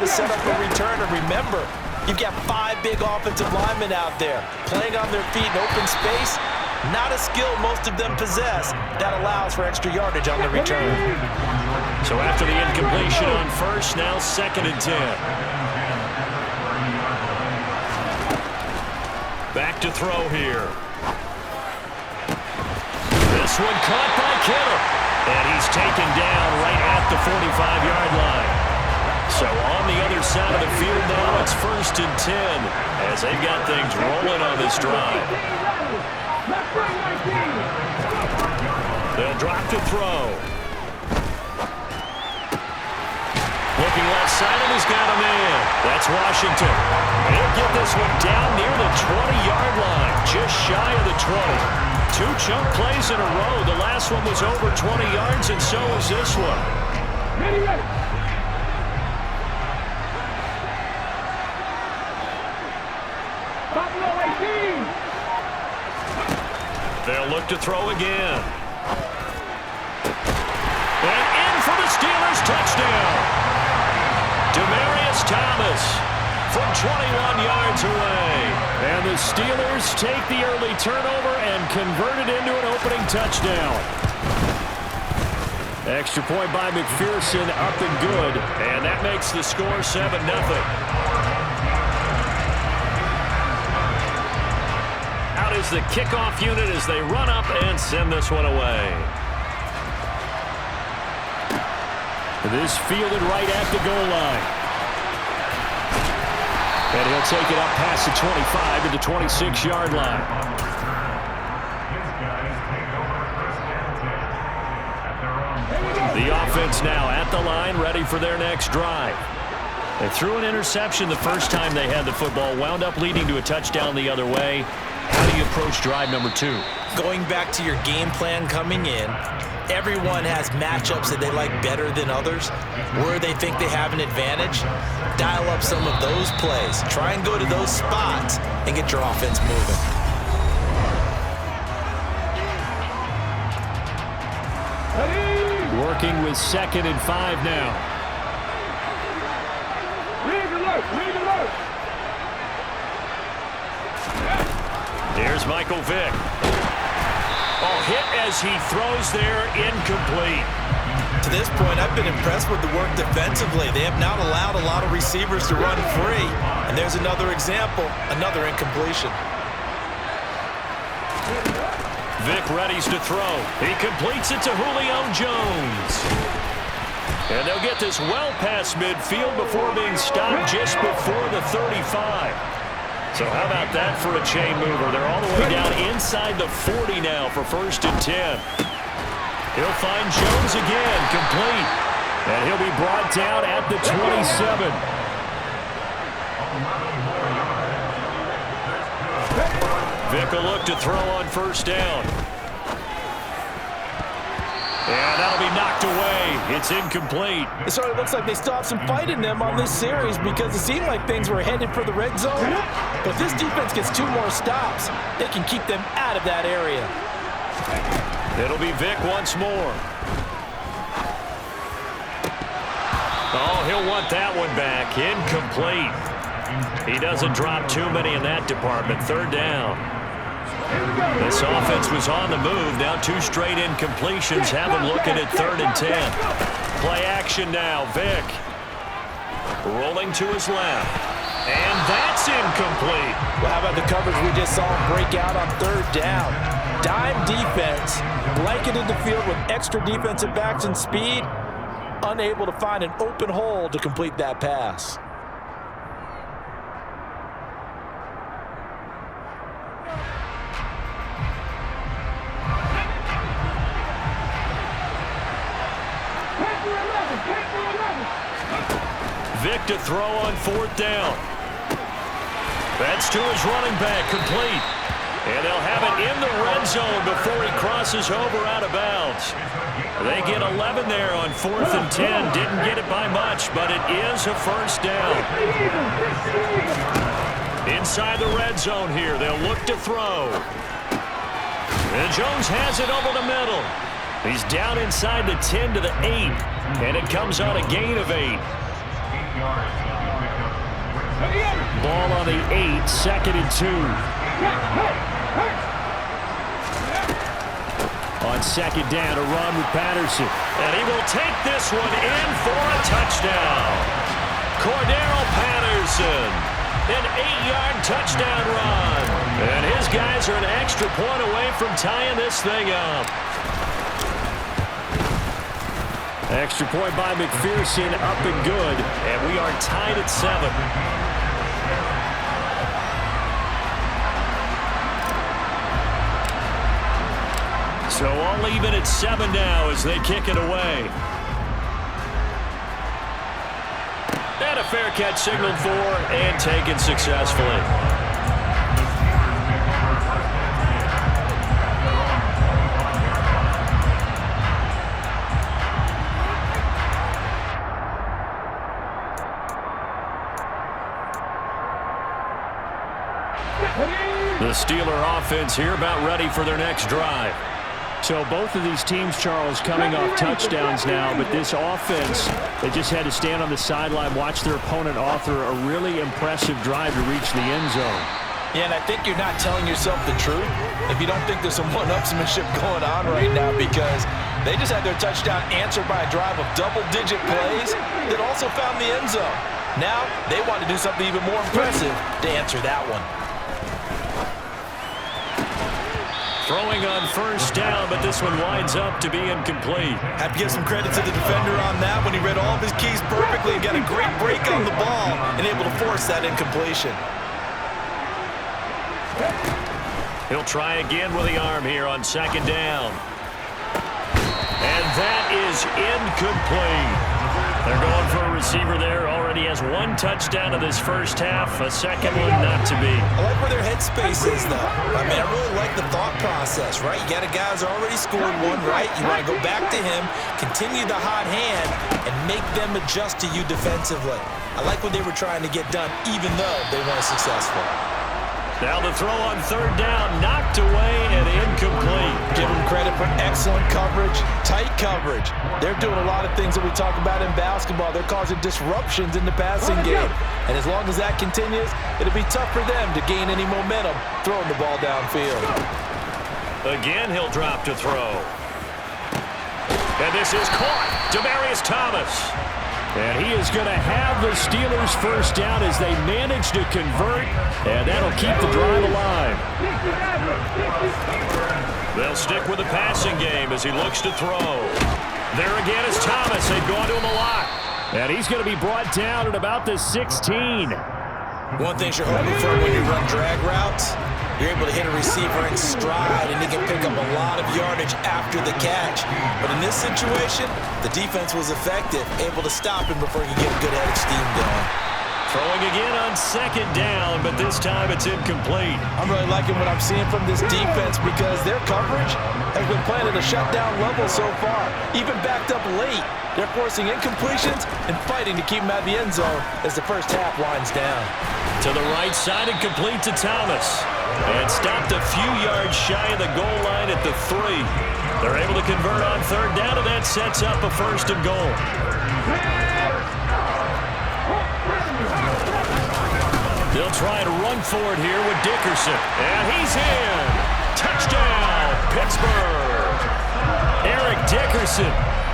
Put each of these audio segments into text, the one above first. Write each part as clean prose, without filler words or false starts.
to set up a return. And remember, you've got 5 big offensive linemen out there playing on their feet in open space. Not a skill most of them possess that allows for extra yardage on the return. So after the incompletion on first, now 2nd and 10. Back to throw here. This one caught by Kittle. And he's taken down right at the 45-yard line. So on the other side of the field now, it's 1st and 10 as they've got things rolling on this drive. They'll drop to throw. Looking left side, and he's got a man. That's Washington. He'll get this one down near the 20-yard line, just shy of the 20. 2 chunk plays in a row. The last one was over 20 yards, and so is this one. Ready. Buffalo 18. They'll look to throw again. And in for the Steelers touchdown. Demaryius Thomas from 21 yards away. And the Steelers take the early turnover and convert it into an opening touchdown. Extra point by McPherson, up and good. And that makes the score 7-0. Out is the kickoff unit as they run up and send this one away. This fielded right at the goal line. And he'll take it up past the 25 to the 26-yard line. The offense now at the line, ready for their next drive. They threw an interception the first time they had the football, wound up leading to a touchdown the other way. How do you approach drive number 2? Going back to your game plan coming in, everyone has matchups that they like better than others, where they think they have an advantage. Dial up some of those plays. Try and go to those spots and get your offense moving. Working with 2nd and 5 now. Read alert. Here's Michael Vick. Oh, hit as he throws there, incomplete. To this point, I've been impressed with the work defensively. They have not allowed a lot of receivers to run free. And there's another example, another incompletion. Vick readies to throw. He completes it to Julio Jones. And they'll get this well past midfield before being stopped just before the 35. So how about that for a chain mover? They're all the way down inside the 40 now for 1st and 10. He'll find Jones again, complete. And he'll be brought down at the 27. Vick will look to throw on 1st down. And that'll be knocked away. It's incomplete. It sort of looks like they still have some fight in them on this series because it seemed like things were headed for the red zone. But if this defense gets 2 more stops, they can keep them out of that area. It'll be Vick once more. Oh, he'll want that one back. Incomplete. He doesn't drop too many in that department. 3rd down. This offense was on the move. Now 2 straight incompletions have them looking at 3rd and 10. Play action now. Vick rolling to his left. And that's incomplete. Well, how about the coverage we just saw him break out on 3rd down? Dime defense, blanketed the field with extra defensive backs and speed, unable to find an open hole to complete that pass. Vick to throw on 4th down. That's to his running back, complete. And they'll have it in the red zone before he crosses over out of bounds. They get 11 there on 4th and 10. Didn't get it by much, but it is a 1st down. Inside the red zone here, they'll look to throw. And Jones has it over the middle. He's down inside the 10 to the 8, and it comes on a gain of 8. Ball on the 8, 2nd and 2. On 2nd down, a run with Patterson. And he will take this one in for a touchdown. Cordero Patterson, an 8-yard touchdown run. And his guys are an extra point away from tying this thing up. Extra point by McPherson, up and good. And we are tied at 7. So all even at 7 now as they kick it away. And a fair catch signaled for and taken successfully. The Steeler offense here about ready for their next drive. So both of these teams, Charles, coming off touchdowns now, but this offense, they just had to stand on the sideline, watch their opponent author a really impressive drive to reach the end zone. Yeah, and I think you're not telling yourself the truth if you don't think there's some one-upsmanship going on right now, because they just had their touchdown answered by a drive of double-digit plays that also found the end zone. Now they want to do something even more impressive to answer that one. Throwing on 1st down, but this one winds up to be incomplete. Have to give some credit to the defender on that when he read all of his keys perfectly and got a great break on the ball and able to force that incompletion. He'll try again with the arm here on 2nd down. And that is incomplete. They're going for a receiver there. Already has 1 touchdown of this first half. A second one not to be. I like where their headspace is, though. I mean, I really like the thought process, right? You got a guy who's already scored 1, right? You want to go back to him, continue the hot hand, and make them adjust to you defensively. I like what they were trying to get done, even though they weren't successful. Now the throw on 3rd down, knocked away and incomplete. Give them credit for excellent coverage, tight coverage. They're doing a lot of things that we talk about in basketball. They're causing disruptions in the passing game. And as long as that continues, it'll be tough for them to gain any momentum throwing the ball downfield. Again, he'll drop to throw. And this is caught. Demaryius Thomas. And he is going to have the Steelers' 1st down as they manage to convert, and that'll keep the drive alive. They'll stick with the passing game as he looks to throw. There again is Thomas. They've gone to him a lot. And he's going to be brought down at about the 16. One thing you're hoping for when you run drag routes, you're able to hit a receiver in stride, and he can pick up a lot of yardage after the catch. But in this situation, the defense was effective, able to stop him before he could get a good head of steam going. Throwing again on 2nd down, but this time it's incomplete. I'm really liking what I'm seeing from this defense because their coverage has been playing at a shutdown level so far, even backed up late. They're forcing incompletions and fighting to keep him out of the end zone as the first half winds down. To the right side and complete to Thomas. And stopped a few yards shy of the goal line at the 3. They're able to convert on 3rd down, and that sets up a 1st and goal. They'll try to run for it here with Dickerson. And he's in. Touchdown, Pittsburgh. Eric Dickerson,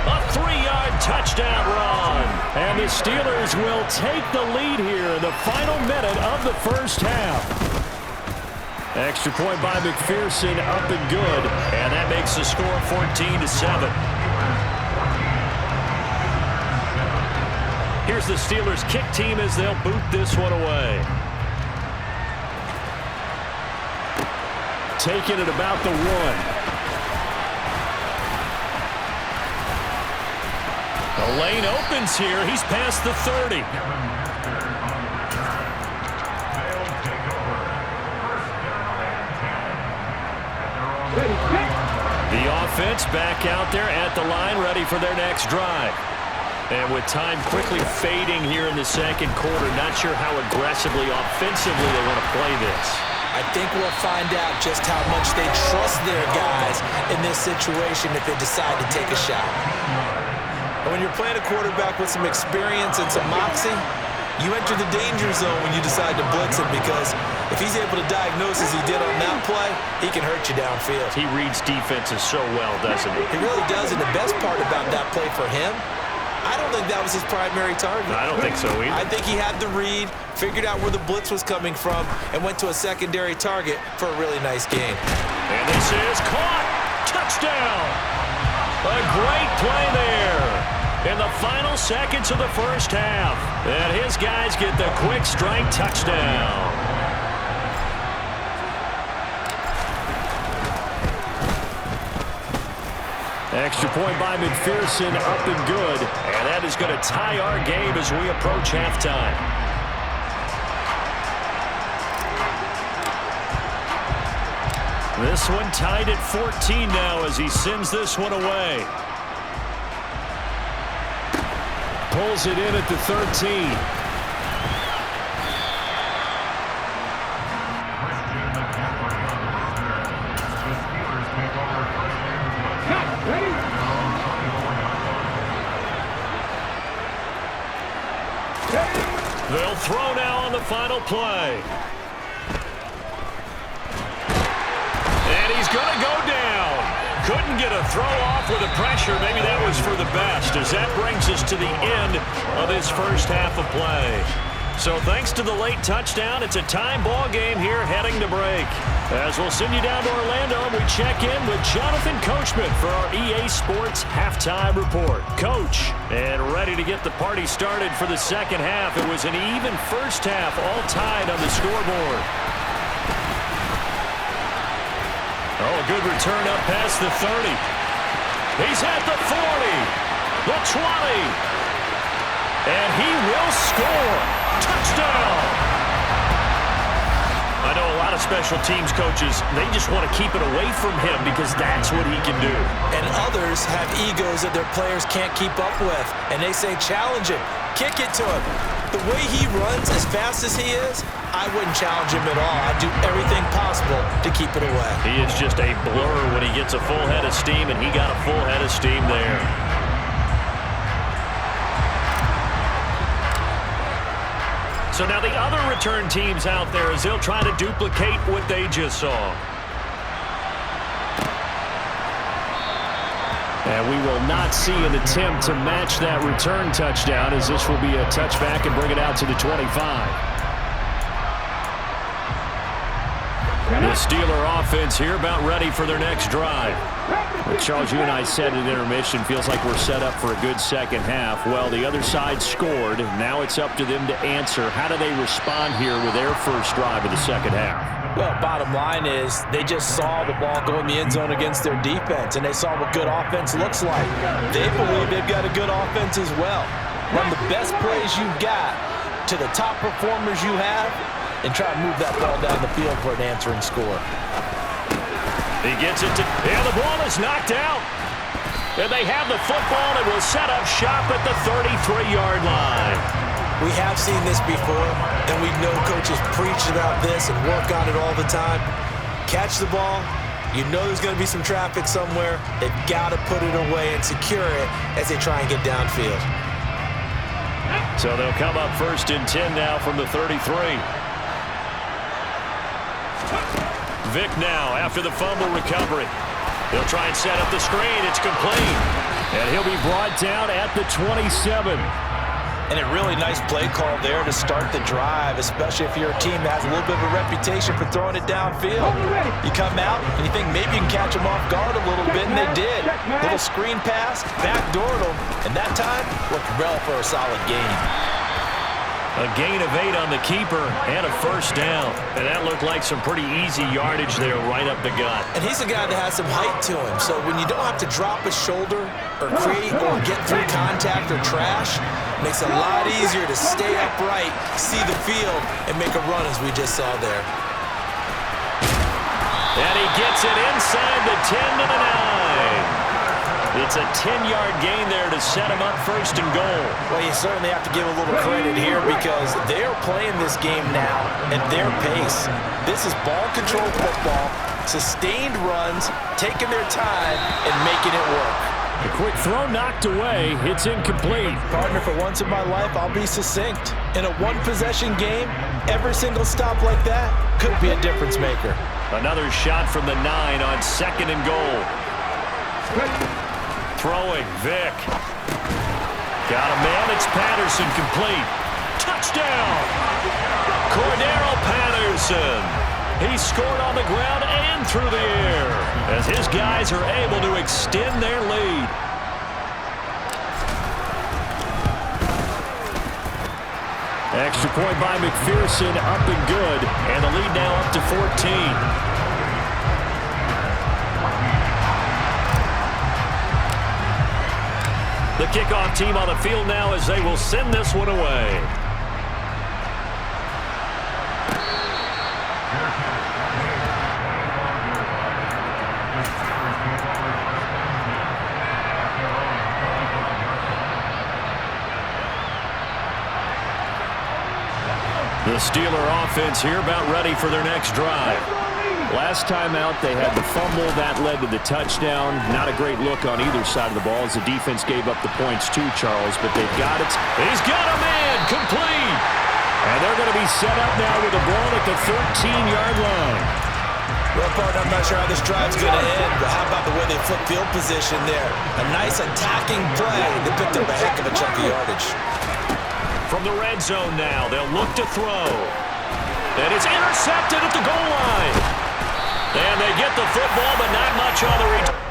a 3-yard touchdown run. And the Steelers will take the lead here in the final minute of the first half. Extra point by McPherson, up and good. And that makes the score 14-7. Here's the Steelers kick team as they'll boot this one away. Taking it about the 1. The lane opens here. He's past the 30. The offense back out there at the line, ready for their next drive. And with time quickly fading here in the 2nd quarter, not sure how aggressively, offensively they want to play this. I think we'll find out just how much they trust their guys in this situation if they decide to take a shot. And when you're playing a quarterback with some experience and some moxie, You enter the danger zone when you decide to blitz him, because if he's able to diagnose as he did on that play, he can hurt you downfield. He reads defenses so well, doesn't he? He really does, and the best part about that play for him, I don't think that was his primary target. I don't think so either. I think he had the read, figured out where the blitz was coming from, and went to a secondary target for a really nice gain. And this is caught. Touchdown. A great play there. In the final seconds of the first half. And his guys get the quick strike touchdown. Extra point by McPherson, up and good. And that is going to tie our game as we approach halftime. This one tied at 14 now as he sends this one away. Pulls it in at the 13. They'll throw now on the final play. And he's going to go down. Couldn't get a throw off with the pressure. Maybe that was for the best, as that brings us to the end of this first half of play. So thanks to the late touchdown, it's a time ball game here heading to break. As we'll send you down to Orlando, we check in with Jonathan Coachman for our EA Sports Halftime Report. Coach, and ready to get the party started for the second half. It was an even first half, all tied on the scoreboard. Oh, a good return up past the 30. He's at the 40, the 20, and he will score. Touchdown! I know a lot of special teams coaches, they just want to keep it away from him because that's what he can do. And others have egos that their players can't keep up with, and they say challenge him, kick it to him. The way he runs as fast as he is, I wouldn't challenge him at all. I'd do everything possible to keep it away. He is just a blur when he gets a full head of steam, and he got a full head of steam there. So now the other return teams out there as they'll try to duplicate what they just saw. And we will not see an attempt to match that return touchdown, as this will be a touchback and bring it out to the 25. The Steeler offense here about ready for their next drive. But Charles, you and I said at intermission, feels like we're set up for a good second half. Well, the other side scored. Now it's up to them to answer. How do they respond here with their first drive of the second half? Well, bottom line is they just saw the ball go in the end zone against their defense, and they saw what good offense looks like. They believe they've got a good offense as well. Run the best plays you've got to the top performers you have, and try to move that ball down the field for an answering score. He gets it to, and the ball is knocked out. And they have the football and will set up shop at the 33-yard line. We have seen this before, and we know coaches preach about this and work on it all the time. Catch the ball. You know there's going to be some traffic somewhere. They've got to put it away and secure it as they try and get downfield. So they'll come up 1st and 10 now from the 33. Vick now after the fumble recovery. He'll try and set up the screen. It's complete. And he'll be brought down at the 27. And a really nice play call there to start the drive, especially if you're a team that has a little bit of a reputation for throwing it downfield. You come out and you think maybe you can catch them off guard a little bit, and they did. Little screen pass, backdoored them, and that time looked well for a solid gain. A gain of 8 on the keeper and a first down. And that looked like some pretty easy yardage there right up the gut. And he's a guy that has some height to him. So when you don't have to drop a shoulder or create or get through contact or trash, it makes it a lot easier to stay upright, see the field, and make a run as we just saw there. And he gets it inside the 10 to the 9. It's a 10-yard gain there to set him up 1st and goal. Well, you certainly have to give a little credit here because they're playing this game now at their pace. This is ball control football, sustained runs, taking their time, and making it work. A quick throw knocked away. It's incomplete. Partner, for once in my life, I'll be succinct. In a one-possession game, every single stop like that could be a difference maker. Another shot from the 9 on 2nd and goal. Throwing, Vic. Got a man, it's Patterson, complete. Touchdown! Cordero Patterson. He scored on the ground and through the air as his guys are able to extend their lead. Extra point by McPherson, up and good, and the lead now up to 14. The kickoff team on the field now as they will send this one away. The Steeler offense here about ready for their next drive. Last time out, they had the fumble. That led to the touchdown. Not a great look on either side of the ball as the defense gave up the points too, Charles, but they've got it. He's got a man, complete. And they're going to be set up now with the ball at the 13-yard line. Well, partner, I'm not sure how this drive's going to end, but how about the way they flip field position there? A nice attacking play. They picked up a heck of a chunk of yardage. From the red zone now, they'll look to throw. And it's intercepted at the goal line. And they get the football, but not much on the return.